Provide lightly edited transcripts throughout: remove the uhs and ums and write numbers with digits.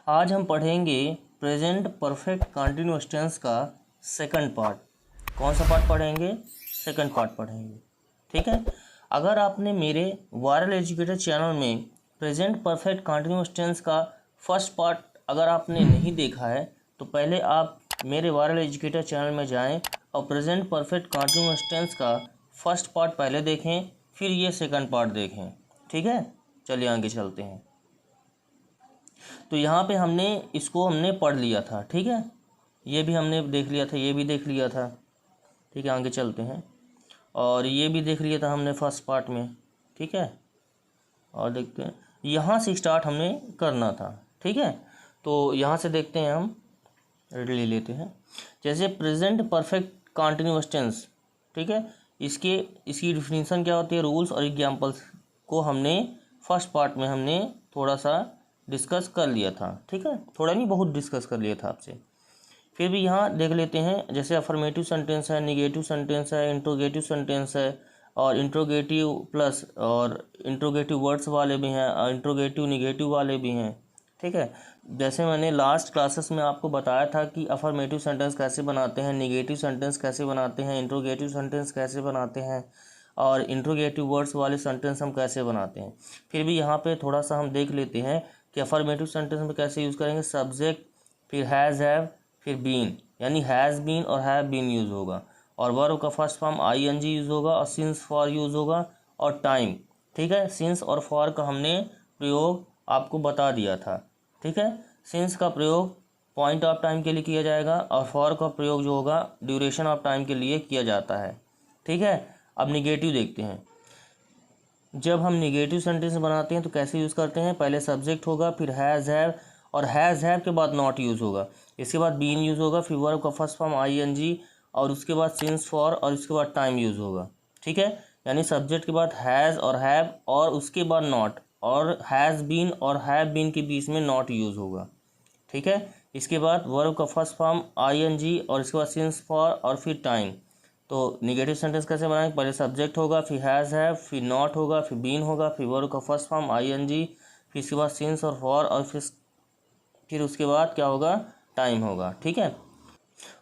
आज हम पढ़ेंगे प्रेजेंट परफेक्ट कंटिन्यूअस टेंस का सेकंड पार्ट। कौन सा पार्ट पढ़ेंगे? सेकंड पार्ट पढ़ेंगे। ठीक है। अगर आपने मेरे वायरल एजुकेटर चैनल में प्रेजेंट परफेक्ट कंटिन्यूअस टेंस का फर्स्ट पार्ट अगर आपने नहीं देखा है तो पहले आप मेरे वायरल एजुकेटर चैनल में जाएं और प्रेजेंट परफेक्ट कंटिन्यूअस टेंस का फर्स्ट पार्ट पहले देखें, फिर ये सेकंड पार्ट देखें। ठीक है, चलिए आगे चलते हैं। तो यहाँ पे हमने पढ़ लिया था। ठीक है, ये भी हमने देख लिया था, ये भी देख लिया था। ठीक है, आगे चलते हैं। और ये भी देख लिया था हमने फर्स्ट पार्ट में। ठीक है, और देखते हैं यहाँ से स्टार्ट हमने करना था। ठीक है, तो यहाँ से देखते हैं, हम ले लेते हैं। जैसे प्रेजेंट परफेक्ट कंटिन्यूअस टेंस, ठीक है, इसकी डिफिनीशन क्या होती है, रूल्स और एग्जाम्पल्स को हमने फर्स्ट पार्ट में हमने थोड़ा सा डिस्कस कर लिया था। ठीक है, थोड़ा नहीं, बहुत डिस्कस कर लिया था आपसे। फिर भी यहाँ देख लेते हैं। जैसे अफर्मेटिव सेंटेंस है, निगेटिव सेंटेंस है, इंट्रोगेटिव सेंटेंस है, और इंट्रोगेटिव प्लस और इंट्रोगेटिव वर्ड्स वाले भी हैं, और इंट्रोगेटिव निगेटिव वाले भी हैं। ठीक है, जैसे मैंने लास्ट क्लासेस में आपको बताया था कि अफर्मेटिव सेंटेंस कैसे बनाते हैं, निगेटिव सेंटेंस कैसे बनाते हैं, इंट्रोगेटिव सेंटेंस कैसे बनाते हैं, और इंट्रोगेटिव वर्ड्स वाले सेंटेंस हम कैसे बनाते हैं। फिर भी यहाँ पे थोड़ा सा हम देख लेते हैं कि अफर्मेटिव सेंटेंस में कैसे यूज़ करेंगे। सब्जेक्ट, फिर हैज़, हैव, फिर बीन, यानी हैज़ बीन और हैव बीन यूज़ होगा, और वर्ब का फर्स्ट फॉर्म आईएनजी यूज़ होगा, और सिंस फॉर यूज़ होगा, और टाइम। ठीक है, सिंस और फॉर का हमने प्रयोग आपको बता दिया था। ठीक है, सिंस का प्रयोग पॉइंट ऑफ टाइम के लिए किया जाएगा, और फॉर का प्रयोग जो होगा ड्यूरेशन ऑफ टाइम के लिए किया जाता है। ठीक है, अब निगेटिव देखते हैं। जब हम निगेटिव सेंटेंस बनाते हैं तो कैसे यूज़ करते हैं। पहले सब्जेक्ट होगा, फिर हैज़, हैव, और हैज़, हैव के बाद नॉट यूज़ होगा, इसके बाद बीन यूज़ होगा, फिर वर्ब का फर्स्ट फॉर्म आईएनजी, और उसके बाद सिंस फॉर, और उसके बाद टाइम यूज़ होगा। ठीक है, यानी सब्जेक्ट के बाद हैज़ और हैव, और उसके बाद नॉट, और हैज़ बीन और हैव बीन के बीच में नॉट यूज़ होगा। ठीक है, इसके बाद वर्ब का फर्स्ट फॉर्म आईएनजी, और इसके बाद सिंस फॉर, और फिर टाइम। तो निगेटिव सेंटेंस कैसे बनाएंगे। पहले सब्जेक्ट होगा, फिर हैज़, हैव, फिर नॉट होगा, फिर बीन होगा, फिर वर्ब का फर्स्ट फॉर्म आईएनजी, फिर इसके बाद सिंस और फॉर, और फिर उसके बाद क्या होगा, टाइम होगा। ठीक है,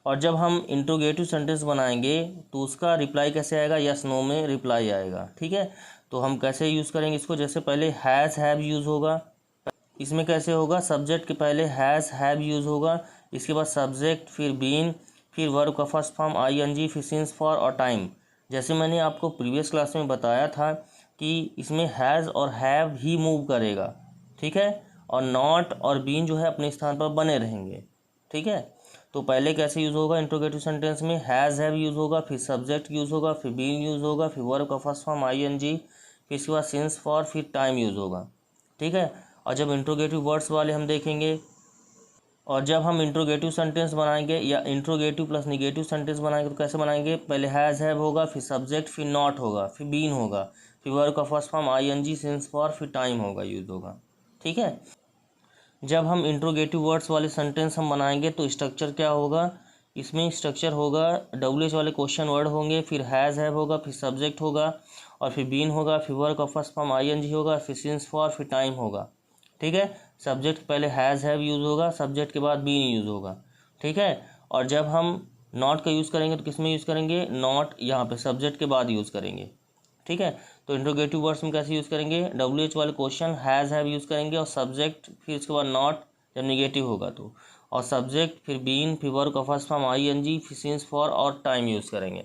और जब हम इंट्रोगेटिव सेंटेंस बनाएंगे तो उसका रिप्लाई कैसे आएगा, यस नो में रिप्लाई आएगा। ठीक है, तो हम कैसे यूज़ करेंगे इसको। जैसे पहले हैज़, हैव यूज़ होगा, इसमें कैसे होगा, सब्जेक्ट के पहले हैज़, हैव यूज़ होगा, इसके बाद सब्जेक्ट, फिर बीन, फिर वर्ब का फर्स्ट फॉर्म आईएनजी, फिर सिंस फॉर, और टाइम। जैसे मैंने आपको प्रीवियस क्लास में बताया था कि इसमें हैज़ और हैव ही मूव करेगा। ठीक है, और नॉट और बीन जो है अपने स्थान पर बने रहेंगे। ठीक है, तो पहले कैसे यूज़ होगा इंट्रोगेटिव सेंटेंस में, हैज़, हैव यूज़ होगा, फिर सब्जेक्ट यूज़ होगा, फिर बीन यूज़ होगा, फिर वर्ब का फर्स्ट फॉर्म आईएनजी, फिर इसके बाद सिंस फॉर, फिर टाइम यूज़ होगा। ठीक है, और जब इंट्रोगेटिव वर्ड्स वाले हम देखेंगे, और जब हम इंट्रोगेटिव सेंटेंस बनाएंगे या इंट्रोगेटिव प्लस निगेटिव सेंटेंस बनाएंगे तो कैसे बनाएंगे। पहले हैज़, हैव होगा, फिर सब्जेक्ट, फिर नॉट होगा, फिर बीन होगा, फिर वर्ब का first form ING, since for, फिर टाइम होगा, यूज होगा। ठीक है, जब हम इंट्रोगेटिव वर्ड्स वाले सेंटेंस हम बनाएंगे तो स्ट्रक्चर क्या होगा, इसमें स्ट्रक्चर होगा डब्ल्यूएच वाले क्वेश्चन वर्ड होंगे, फिर हैज़, हैव होगा, फिर सब्जेक्ट होगा, और फिर बीन होगा, फिर वर्ब का फर्स्ट फॉर्म आईएनजी होगा, फिर सिंस फॉर, फिर टाइम होगा। ठीक है, सब्जेक्ट पहले हैज़, हैव यूज़ होगा, सब्जेक्ट के बाद बीन यूज़ होगा। ठीक है, और जब हम नॉट का यूज़ करेंगे तो किस में यूज़ करेंगे, नॉट यहाँ पे सब्जेक्ट के बाद यूज़ करेंगे। ठीक है, तो इंट्रोगेटिव वर्ड्स में कैसे यूज़ करेंगे, डब्ल्यूएच वाले क्वेश्चन हैज़, हैव यूज़ करेंगे, और सब्जेक्ट, फिर उसके बाद नॉट जब निगेटिव होगा तो, और सब्जेक्ट, फिर बीन, फिर वर्ब का फर्स्ट फॉर्म आईएनजी, फिर सिंस फॉर, और टाइम यूज़ करेंगे।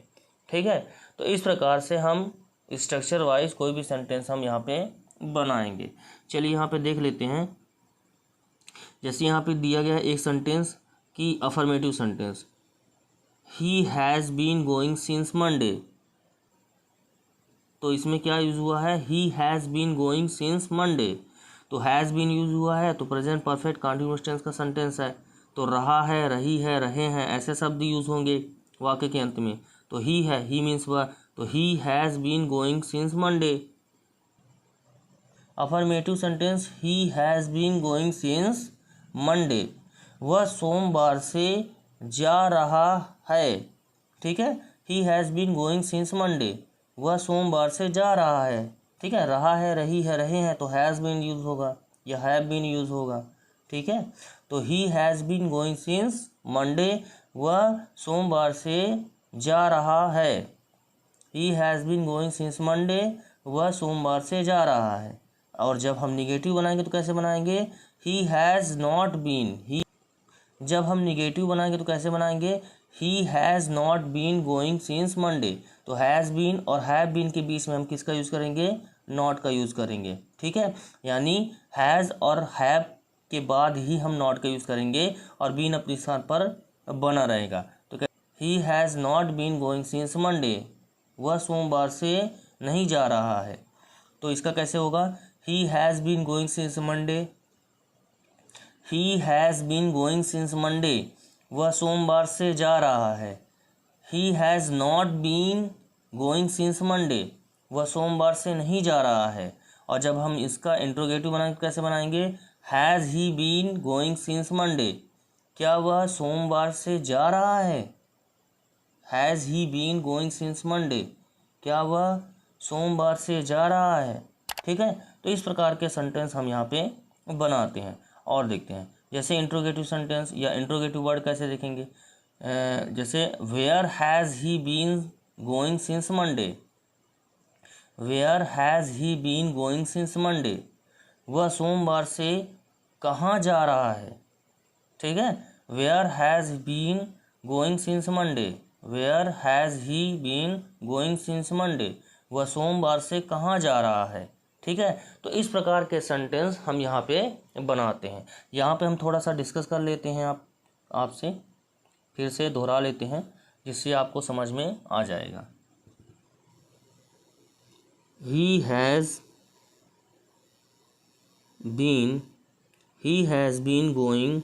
ठीक है, तो इस प्रकार से हम स्ट्रक्चर वाइज कोई भी सेंटेंस हम यहाँ पे बनाएंगे। चलिए यहाँ पे देख लेते हैं। जैसे यहाँ पे दिया गया है एक सेंटेंस कि affirmative sentence, he has been going since Monday. तो इसमें क्या यूज़ हुआ है, he has been going since Monday. तो हैज़ बीन यूज़ हुआ है, तो प्रेजेंट परफेक्ट कंटीन्यूअस टेंस का सेंटेंस है, तो रहा है, रही है, रहे हैं, ऐसे शब्द यूज़ होंगे वाक्य के अंत में। तो ही है, ही मीन्स वह, तो he has been going since Monday. Affirmative sentence, he has been going since Monday, वह सोमवार से जा रहा है। ठीक है, he has been going since Monday, वह सोमवार से जा रहा है। ठीक है, रहा है, रही है, रहे हैं, तो हैज़ बीन यूज़ होगा या हैव बीन यूज़ होगा। ठीक है। तो he has been going since Monday, वह सोमवार से जा रहा है। He has been going since Monday, वह सोमवार से जा रहा है। और जब हम निगेटिव बनाएंगे तो कैसे बनाएंगे? He has not been, he, जब हम निगेटिव बनाएंगे तो कैसे बनाएंगे? He has not been going since Monday. तो हैज़ बीन और हैव बीन के बीच में हम किसका यूज़ करेंगे? नॉट का यूज़ करेंगे, ठीक है। यानी हैज़ और हैव के बाद ही हम नॉट का यूज़ करेंगे और बीन अपने स्थान पर बना रहेगा। तो क्या, he has not been going since Monday, वह सोमवार से नहीं जा रहा है। तो इसका कैसे होगा? He has been going since Monday, he has been going since Monday, वह सोमवार से जा रहा है। He has not been going since Monday, वह सोमवार से नहीं जा रहा है। और जब हम इसका इंट्रोगेटिव बनाएंगे कैसे बनाएंगे? Has he been going since Monday, क्या वह सोमवार से जा रहा है? Has he been going since Monday, क्या वह सोमवार से जा रहा है? ठीक है। तो इस प्रकार के सेंटेंस हम यहाँ पे बनाते हैं और देखते हैं। जैसे इंट्रोगेटिव सेंटेंस या इंट्रोगेटिव वर्ड कैसे देखेंगे? जैसे where has he been going since Monday, where has he been going since Monday, वह सोमवार से कहाँ जा रहा है? ठीक है। Where has been going since Monday, where has he been going since Monday, वह सोमवार से कहाँ जा रहा है? ठीक है। तो इस प्रकार के सेंटेंस हम यहाँ पे बनाते हैं। यहाँ पे हम थोड़ा सा डिस्कस कर लेते हैं आपसे फिर से दोहरा लेते हैं जिससे आपको समझ में आ जाएगा। He has been going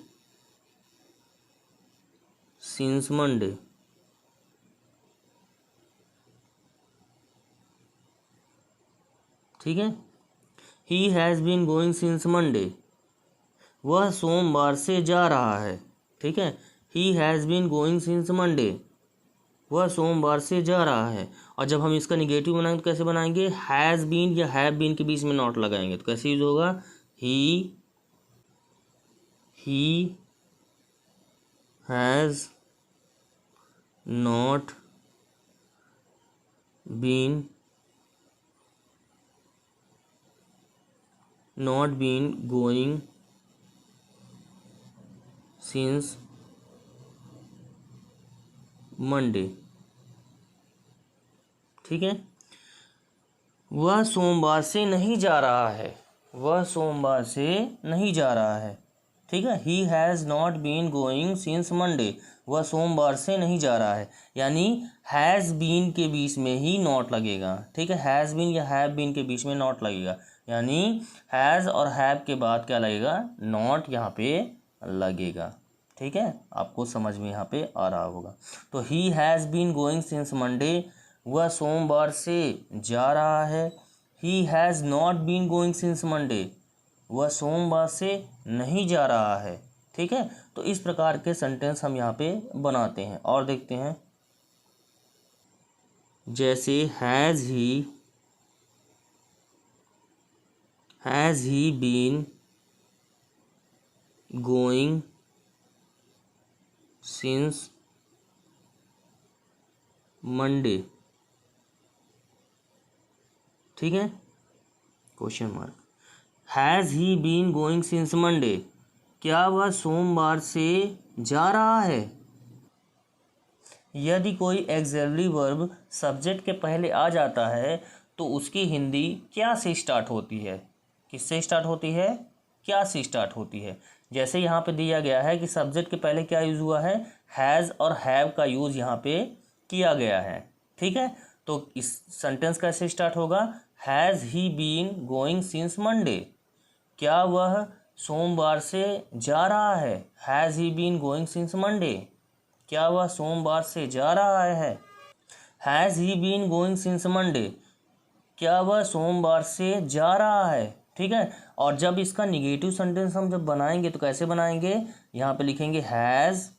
since Monday, ठीक है। He has been going since Monday, वह सोमवार से जा रहा है, ठीक है। He has been going since Monday, वह सोमवार से जा रहा है। और जब हम इसका निगेटिव बनाएंगे तो कैसे बनाएंगे? हैज़ बीन या हैव बीन के बीच में नॉट लगाएंगे तो कैसे यूज होगा? He has not been going since Monday, ठीक है। वह सोमवार से नहीं जा रहा है, वह सोमवार से नहीं जा रहा है, ठीक है। He has not been going since Monday, वह सोमवार से नहीं जा रहा है। यानी हैज़ बीन के बीच में ही नॉट लगेगा, ठीक है। हैज़ बीन या हैव बीन के बीच में नॉट लगेगा, यानी हैज़ और हैव के बाद क्या लगेगा? नॉट यहाँ पे लगेगा, ठीक है। आपको समझ में यहाँ पे आ रहा होगा। तो he has been going since Monday, वह सोमवार से जा रहा है। He has not been going since Monday, वह सोमवार से नहीं जा रहा है, ठीक है। तो इस प्रकार के सेंटेंस हम यहाँ पे बनाते हैं और देखते हैं। जैसे has he been going since Monday, ठीक है। Question mark. Has he been going since Monday, क्या वह सोमवार से जा रहा है? यदि कोई एक्सिलरी वर्ब सब्जेक्ट के पहले आ जाता है तो उसकी हिंदी क्या से स्टार्ट होती है? किससे स्टार्ट होती है? क्या से स्टार्ट होती है। जैसे यहाँ पे दिया गया है कि सब्जेक्ट के पहले क्या यूज़ हुआ है? हैज़ और हैव का यूज़ यहाँ पे किया गया है, ठीक है। तो इस सेंटेंस कैसे स्टार्ट होगा? Has he been going since Monday, क्या वह सोमवार से जा रहा है? Has he been going since Monday, क्या वह सोमवार से जा रहा है? Has he been going since Monday, क्या वह सोमवार से जा रहा है, ठीक है। और जब इसका निगेटिव सेंटेंस हम जब बनाएंगे तो कैसे बनाएंगे? यहाँ पे लिखेंगे has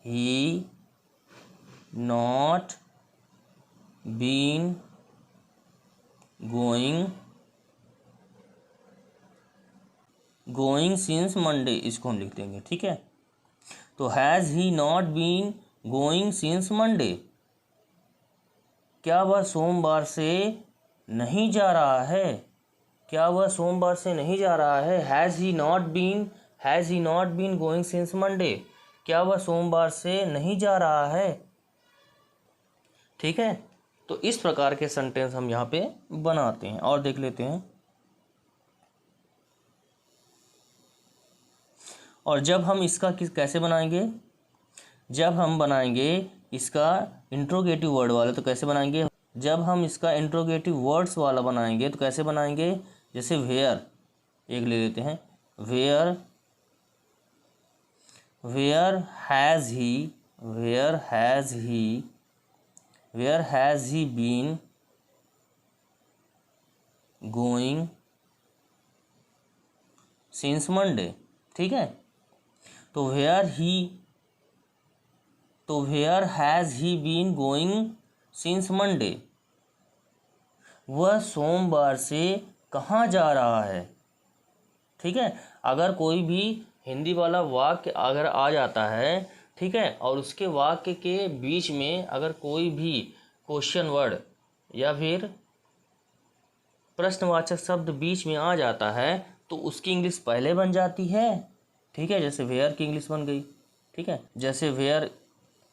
he not been going going since Monday, इसको हम लिख देंगे, ठीक है। तो has he not been going since Monday, क्या वह सोमवार से नहीं जा रहा है, क्या वह सोमवार से नहीं जा रहा है। Has he not been going since Monday, क्या वह सोमवार से नहीं जा रहा है, ठीक है। तो इस प्रकार के सेंटेंस हम यहाँ पे बनाते हैं और देख लेते हैं। और जब हम इसका कैसे बनाएंगे, जब हम बनाएंगे इसका इंट्रोगेटिव वर्ड वाला तो कैसे बनाएंगे, जब हम इसका इंट्रोगेटिव वर्ड्स वाला बनाएंगे तो कैसे बनाएंगे, जैसे वेयर एक ले लेते हैं, where has he been going since Monday, ठीक है। तो where has he been going since Monday, वह सोमवार से कहाँ जा रहा है, ठीक है। अगर कोई भी हिंदी वाला वाक्य अगर आ जाता है, ठीक है, और उसके वाक्य के बीच में अगर कोई भी क्वेश्चन वर्ड या फिर प्रश्नवाचक शब्द बीच में आ जाता है तो उसकी इंग्लिश पहले बन जाती है, ठीक है। जैसे वेयर की इंग्लिश बन गई, ठीक है, जैसे वेयर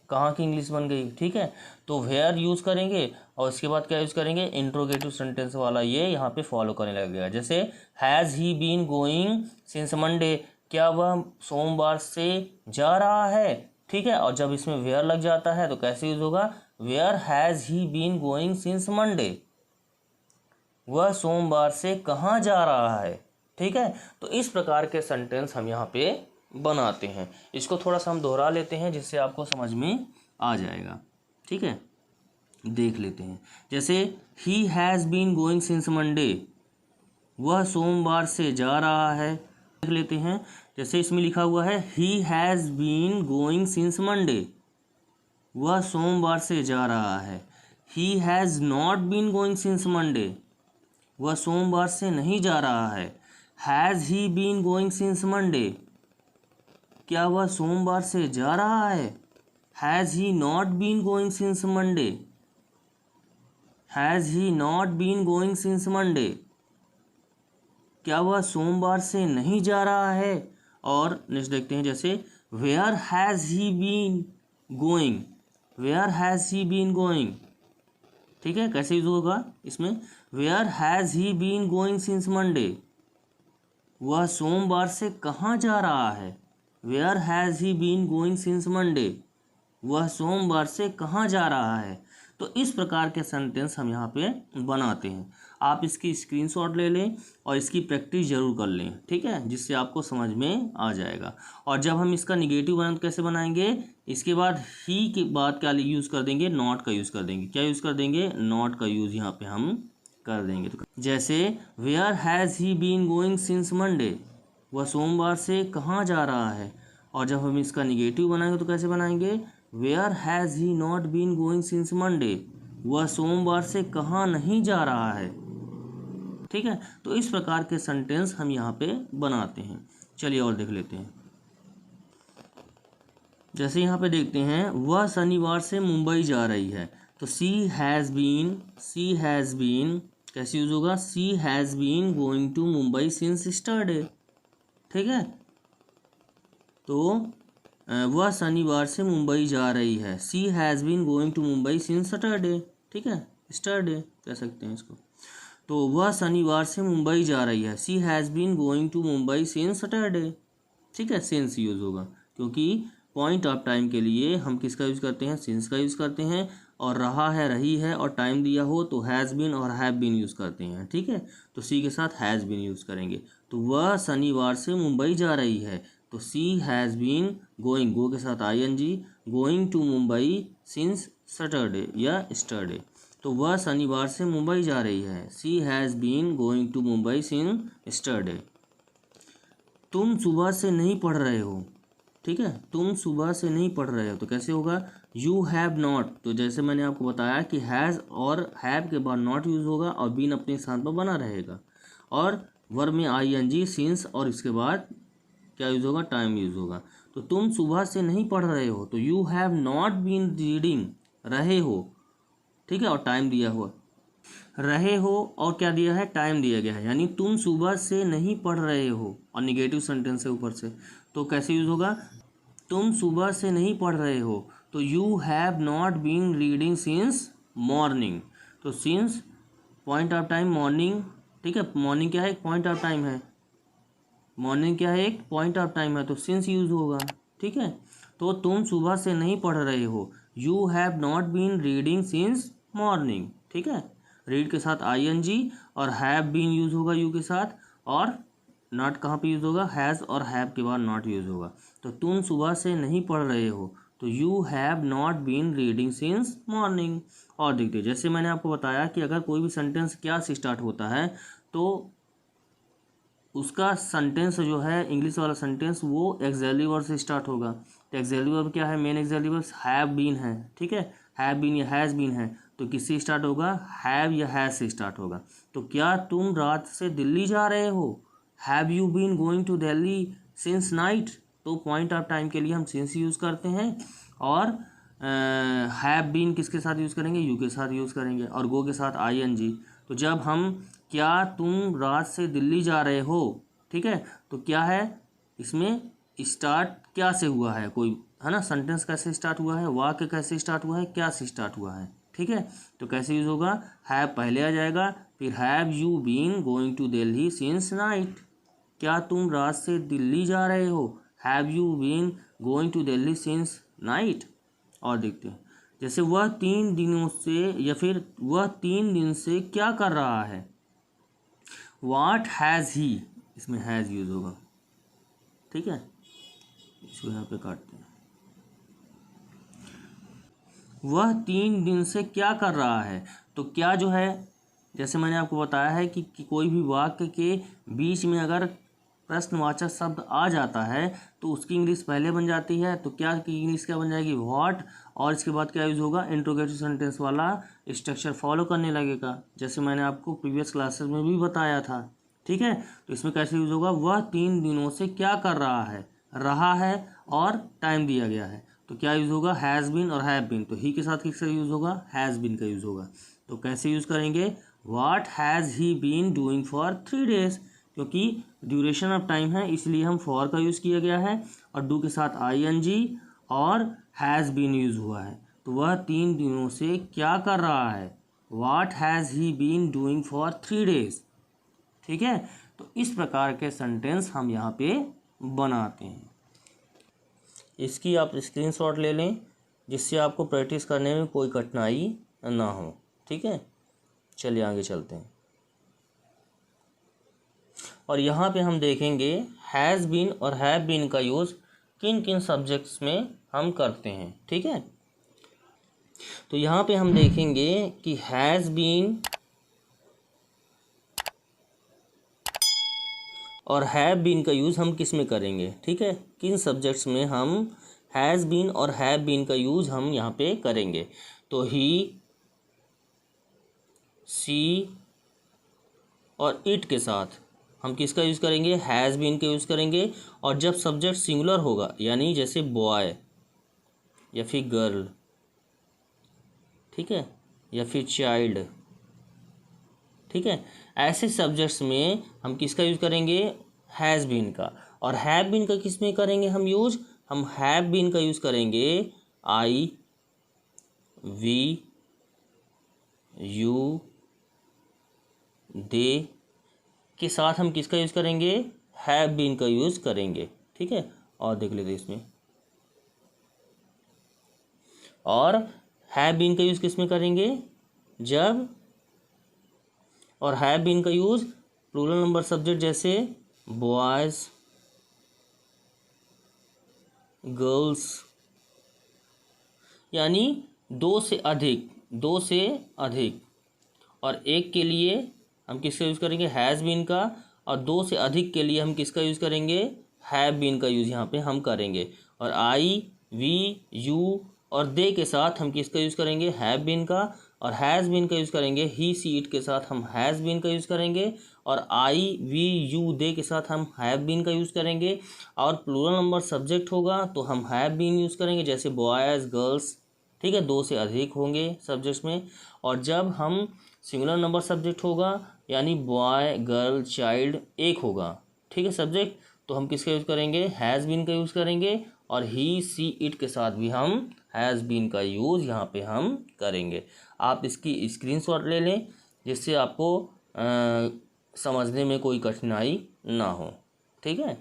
कहाँ की इंग्लिश बन गई, ठीक है। तो वेयर यूज़ करेंगे और उसके बाद क्या यूज़ करेंगे, इंट्रोगेटिव सेंटेंस वाला ये यहाँ पे फॉलो करने लगेगा। जैसे has he been going since Monday, क्या वह सोमवार से जा रहा है, ठीक है। और जब इसमें वेयर लग जाता है तो कैसे यूज़ होगा, where has he been going since Monday, वह सोमवार से कहाँ जा रहा है, ठीक है। तो इस प्रकार के सेंटेंस हम यहाँ पे बनाते हैं। इसको थोड़ा सा हम दोहरा लेते हैं जिससे आपको समझ में आ जाएगा, ठीक है। देख लेते हैं, जैसे he has been going since Monday, वह सोमवार से जा रहा है। देख लेते हैं, जैसे इसमें लिखा हुआ है he has been going since Monday, वह सोमवार से जा रहा है। He has not been going since Monday, वह सोमवार से नहीं जा रहा है। Has he been going since Monday, क्या वह सोमवार से जा रहा है। Has he not been going since Monday, has he not been going since Monday, क्या वह सोमवार से नहीं जा रहा है। और नेक्स्ट देखते हैं, जैसे where has he been going, where has he been going, ठीक है। कैसे यूज होगा इसमें, where has he been going since Monday, वह सोमवार से कहाँ जा रहा है। Where has he been going since Monday, वह सोमवार से कहाँ जा रहा है। तो इस प्रकार के सेंटेंस हम यहाँ पे बनाते हैं। आप इसकी स्क्रीनशॉट ले लें और इसकी प्रैक्टिस जरूर कर लें, ठीक है, जिससे आपको समझ में आ जाएगा। और जब हम इसका निगेटिव बनाएं तो कैसे बनाएंगे, इसके बाद ही के बाद क्या यूज़ कर देंगे, नॉट का यूज़ कर देंगे। क्या यूज़ कर देंगे, नॉट का यूज़ यहाँ पे हम कर देंगे। तो जैसे where has he been going since Monday, वह सोमवार से कहाँ जा रहा है। और जब हम इसका निगेटिव बनाएंगे तो कैसे बनाएंगे, where has he not been going since Monday, वह सोमवार से कहाँ नहीं जा रहा है, ठीक है। तो इस प्रकार के सेंटेंस हम यहाँ पे बनाते हैं। चलिए और देख लेते हैं, जैसे यहाँ पे देखते हैं, वह शनिवार से मुंबई जा रही है। तो सी हैज़ बीन कैसे यूज होगा, she has been going to Mumbai since Saturday, ठीक है। तो वह शनिवार से मुंबई जा रही है। She has been going to Mumbai since Saturday, ठीक है, स्टरडे कह सकते हैं इसको। तो वह शनिवार से मुंबई जा रही है। She has been going to Mumbai since Saturday, ठीक है, सिंस यूज़ होगा क्योंकि पॉइंट ऑफ टाइम के लिए हम किसका यूज़ करते हैं, सिंस का यूज़ करते हैं। और रहा है, रही है और टाइम दिया हो तो हैज़ बीन और हैव बीन यूज़ करते हैं, ठीक है। तो सी के साथ हैज़ बीन यूज़ करेंगे। तो वह शनिवार से मुंबई जा रही है, तो she has been going, go के साथ ING, going to Mumbai since Saturday या स्टरडे। तो वह शनिवार से मुंबई जा रही है। She has been going to Mumbai since yesterday. तुम सुबह से नहीं पढ़ रहे हो, ठीक है, तुम सुबह से नहीं पढ़ रहे हो तो कैसे होगा, यू हैव नॉट। तो जैसे मैंने आपको बताया कि हैज़ और हैव के बाद नॉट यूज़ होगा और बीन अपने स्थान पर बना रहेगा। और वर्ब में ING, सिंस और इसके बाद क्या यूज़ होगा, टाइम यूज़ होगा। तो तुम सुबह से नहीं पढ़ रहे हो, तो you have not been reading, रहे हो, ठीक है, और टाइम दिया हुआ, रहे हो और क्या दिया है, टाइम दिया गया है, यानी तुम सुबह से नहीं पढ़ रहे हो और निगेटिव सेंटेंस है ऊपर से, तो कैसे यूज़ होगा, तुम सुबह से नहीं पढ़ रहे हो, तो you have not been reading since morning. तो since point of time morning, ठीक है, मॉर्निंग क्या है, एक पॉइंट ऑफ टाइम है, मॉर्निंग क्या है, एक पॉइंट ऑफ टाइम है, तो सिंस यूज होगा, ठीक है। तो तुम सुबह से नहीं पढ़ रहे हो, you have not been reading since morning, ठीक है। रीड के साथ ING और हैव बीन यूज होगा यू के साथ, और नॉट कहाँ पे यूज होगा, हैज़ और हैव के बाद नॉट यूज होगा। तो तुम सुबह से नहीं पढ़ रहे हो, तो you have not been reading since morning. और देखिए, जैसे मैंने आपको बताया कि अगर कोई भी सेंटेंस क्या से स्टार्ट होता है, तो उसका सेंटेंस जो है, इंग्लिश वाला सेंटेंस, वो एक्सैक्टली वर्ब से स्टार्ट होगा। तो एक्सैक्टली वर्ब क्या है, main exactly verb have been है, ठीक है, हैव बीन या हैज़ बीन है, तो किससे स्टार्ट होगा, हैव या हैज़ से स्टार्ट होगा। तो क्या तुम रात से दिल्ली जा रहे हो, have you been going to Delhi since night, तो पॉइंट ऑफ टाइम के लिए हम सिंस यूज़ करते हैं, और हैव बीन किसके साथ यूज़ करेंगे, यू के साथ यूज़ करेंगे, और गो के साथ ING। तो जब हम क्या तुम रात से दिल्ली जा रहे हो, ठीक है, तो क्या है, इसमें स्टार्ट क्या से हुआ है, कोई है ना, सेंटेंस कैसे स्टार्ट हुआ है, वाक्य कैसे स्टार्ट हुआ है, क्या से स्टार्ट हुआ है, ठीक है। तो कैसे यूज़ होगा, हैव पहले आ जाएगा, फिर have you been going to Delhi since night, क्या तुम रात से दिल्ली जा रहे हो, have you been going to Delhi since night. और देखते हैं, जैसे वह 3 दिनों से, या फिर वह 3 दिन से क्या कर रहा है, वाट हैज़ ही, इसमें हैज़ यूज होगा, ठीक है, इसको यहाँ पे काटते हैं। वह 3 दिन से क्या कर रहा है, तो क्या जो है, जैसे मैंने आपको बताया है कि कोई भी वाक्य के बीच में अगर प्रश्नवाचक शब्द आ जाता है, तो उसकी इंग्लिश पहले बन जाती है, तो क्या की इंग्लिश क्या बन जाएगी, व्हाट, और इसके बाद क्या यूज़ होगा, इंट्रोगेटिव सेंटेंस वाला स्ट्रक्चर फॉलो करने लगेगा, जैसे मैंने आपको प्रीवियस क्लासेस में भी बताया था, ठीक है। तो इसमें कैसे यूज़ होगा, वह 3 दिनों से क्या कर रहा है और टाइम दिया गया है, तो क्या यूज़ होगा, हैज़ बीन और हैव बीन, तो ही के साथ किसका यूज़ होगा, हैज़ बीन का यूज़ होगा। तो कैसे यूज़ करेंगे, what has he been doing for 3 days, क्योंकि ड्यूरेशन ऑफ टाइम है, इसलिए हम फॉर का यूज़ किया गया है, और डू के साथ ING और हैज़ बीन यूज़ हुआ है। तो वह 3 दिनों से क्या कर रहा है, what has he been doing for 3 days, ठीक है। तो इस प्रकार के सेंटेंस हम यहाँ पे बनाते हैं। इसकी आप स्क्रीनशॉट ले लें, जिससे आपको प्रैक्टिस करने में कोई कठिनाई ना हो, ठीक है। चलिए आगे चलते हैं, और यहाँ पे हम देखेंगे हैज़ बीन और हैव बीन का यूज़ किन किन सब्जेक्ट्स में हम करते हैं, ठीक है। तो यहाँ पे हम देखेंगे कि हैज़ बीन और हैव बीन का यूज़ हम किस में करेंगे, ठीक है, किन सब्जेक्ट्स में हम हैज़ बीन और हैव बीन का यूज़ हम यहाँ पे करेंगे। तो ही, सी और इट के साथ हम किसका यूज़ करेंगे, हैज़ बीन का यूज़ करेंगे, और जब सब्जेक्ट सिंगुलर होगा, यानी जैसे बॉय या फिर गर्ल, ठीक है, या फिर चाइल्ड, ठीक है, ऐसे सब्जेक्ट्स में हम किसका यूज़ करेंगे, हैज़ बीन का। और हैव बीन का किस में करेंगे हम यूज़, हम हैव बीन का यूज़ करेंगे I, वी, यू, दे के साथ हम किसका यूज़ करेंगे, हैव बीन का यूज़ करेंगे, ठीक है। और देख लेते इसमें, और हैव बीन का यूज़ किस में करेंगे, जब, और हैव बीन का यूज़ प्लूरल नंबर सब्जेक्ट जैसे बॉयज़, गर्ल्स, यानी 2 से अधिक, और एक के लिए हम किसका यूज़ करेंगे, हैज़ बीन का, और 2 से अधिक के लिए हम किसका यूज़ करेंगे, हैव बीन का यूज़ यहाँ पे हम करेंगे। और I, वी, यू और दे के साथ हम किसका यूज़ करेंगे, हैव बीन का, और हैज़ बीन का यूज़ करेंगे ही, सी, इट के साथ हम हैज़ बीन का यूज़ करेंगे, और आई वी यू दे के साथ हम हैव बीन का यूज़ करेंगे। और प्लूरल नंबर सब्जेक्ट होगा तो हम हैव बीन यूज़ करेंगे, जैसे बॉयज़ गर्ल्स, ठीक है, 2 से अधिक होंगे सब्जेक्ट्स में। और जब हम सिंगुलर नंबर सब्जेक्ट होगा यानी बॉय गर्ल चाइल्ड एक होगा, ठीक है, सब्जेक्ट, तो हम किसका यूज़ करेंगे, हैज़ बीन का यूज़ करेंगे। और ही सी इट के साथ भी हम हैज़ बीन का यूज़ यहाँ पे हम करेंगे। आप इसकी स्क्रीनशॉट ले लें जिससे आपको समझने में कोई कठिनाई ना हो, ठीक है।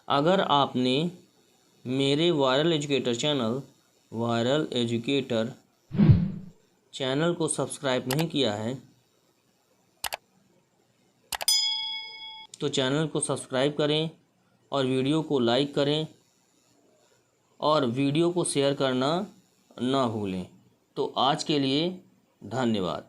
अगर आपने मेरे वायरल एजुकेटर चैनल को सब्सक्राइब नहीं किया है तो चैनल को सब्सक्राइब करें और वीडियो को लाइक करें और वीडियो को शेयर करना ना भूलें। तो आज के लिए धन्यवाद।